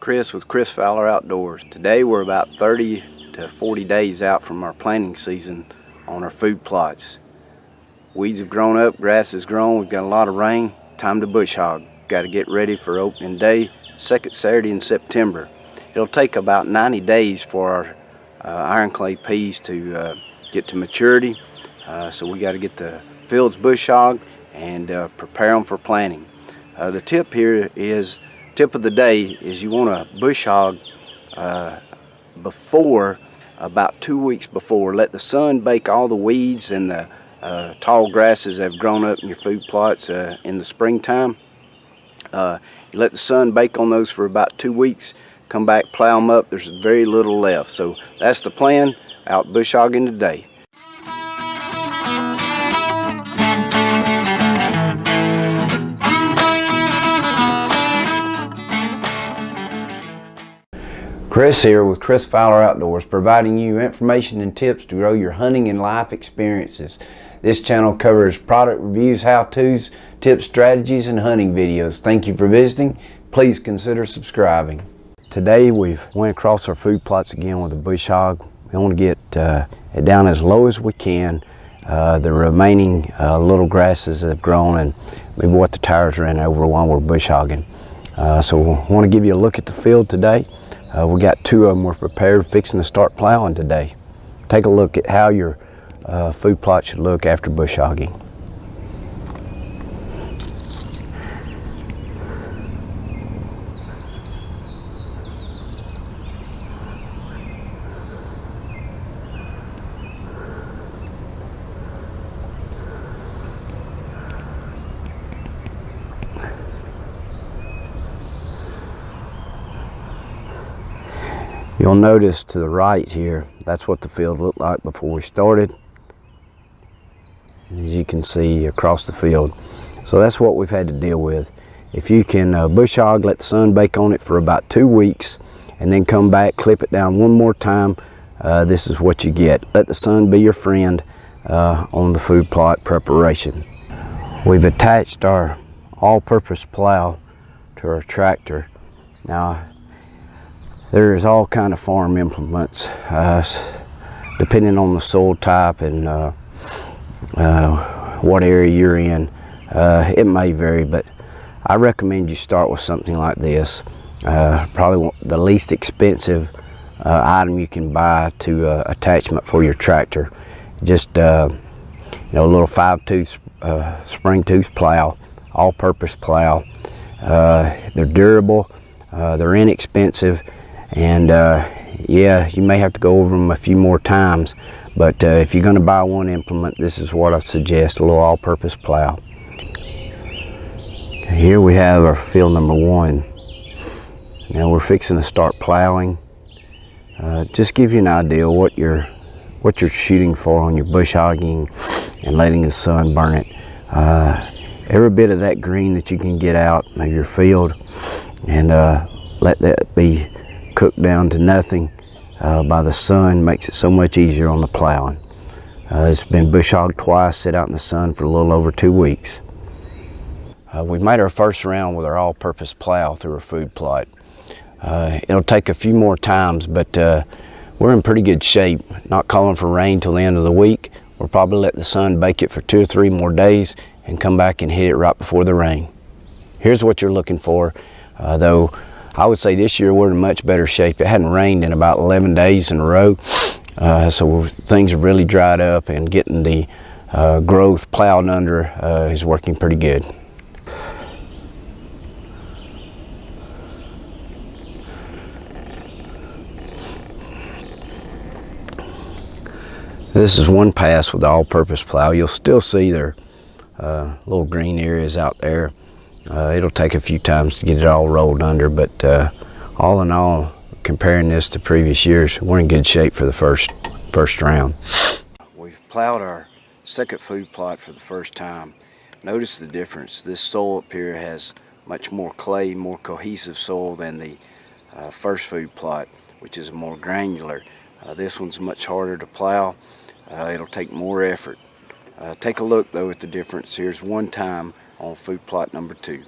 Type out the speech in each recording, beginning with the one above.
Chris with Chris Fowler Outdoors. Today we're about 30 to 40 days out from our planting season on our food plots. Weeds have grown up, grass has grown, we've got a lot of rain. Time to bush hog. Got to get ready for opening day, second Saturday in September. It'll take about 90 days for our Iron Clay Peas to get to maturity. So we got to get the fields bush hogged and prepare them for planting. The tip here is, tip of the day is you want to bush hog before, about 2 weeks before. Let the sun bake all the weeds and the tall grasses that have grown up in your food plots in the springtime. You let the sun bake on those for about 2 weeks, come back, plow them up. There's very little left. So that's the plan, out bush hogging today. Chris here with Chris Fowler Outdoors, providing you information and tips to grow your hunting and life experiences. This channel covers product reviews, how-tos, tips, strategies, and hunting videos. Thank you for visiting. Please consider subscribing. Today we've went across our food plots again with a bush hog. We want to get it down as low as we can. The remaining little grasses that have grown, and maybe what the tires ran over while we're bush hogging. So we want to give you a look at the field today. We got 2 of them we're prepared, fixing to start plowing today. Take a look at how your food plot should look after bush hogging. You'll notice to the right here, that's what the field looked like before we started. As you can see across the field. So that's what we've had to deal with. If you can bush hog, let the sun bake on it for about 2 weeks, and then come back, clip it down one more time, this is what you get. Let the sun be your friend on the food plot preparation. We've attached our all-purpose plow to our tractor. Now, there is all kind of farm implements, depending on the soil type and what area you're in. It may vary, but I recommend you start with something like this. Probably the least expensive item you can buy to attachment for your tractor. Just a little 5-tooth spring tooth plow, all-purpose plow. They're durable, they're inexpensive. And yeah, you may have to go over them a few more times, but if you're going to buy one implement, this is what I suggest: a little all-purpose plow. Here we have our field number 1. Now we're fixing to start plowing. Just give you an idea what you're shooting for on your bush hogging and letting the sun burn it. Every bit of that green that you can get out of your field, and let that be cooked down to nothing by the sun, makes it so much easier on the plowing. It's been bush hogged twice, sit out in the sun for a little over 2 weeks. We've made our first round with our all-purpose plow through our food plot. It'll take a few more times, but we're in pretty good shape. Not calling for rain till the end of the week. We'll probably let the sun bake it for 2 or 3 more days and come back and hit it right before the rain. Here's what you're looking for, though I would say this year we're in much better shape. It hadn't rained in about 11 days in a row, so things have really dried up, and getting the growth plowed under is working pretty good. This is one pass with the all-purpose plow. You'll still see their little green areas out there. It'll take a few times to get it all rolled under, but all in all, comparing this to previous years, we're in good shape for the first round. We've plowed our second food plot for the first time. Notice the difference. This soil up here has much more clay, more cohesive soil than the first food plot, which is more granular. This one's much harder to plow. It'll take more effort. Take a look though at the difference. Here's one time on food plot number 2.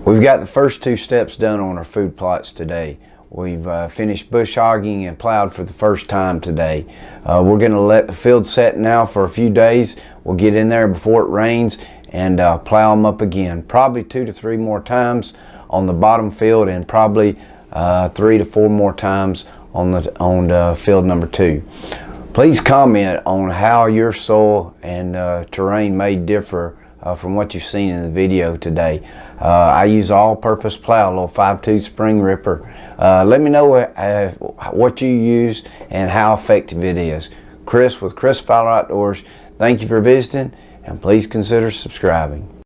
We've got the first two steps done on our food plots today. We've finished bush hogging and plowed for the first time today. We're going to let the field set now for a few days. We'll get in there before it rains and plow them up again. Probably 2 to 3 more times on the bottom field, and probably 3 to 4 more times on the field number 2. Please comment on how your soil and terrain may differ from what you've seen in the video today. I use all-purpose plow, a little 5/2 spring ripper. Let me know what you use and how effective it is. Chris with Fowler Outdoors, thank you for visiting, and please consider subscribing.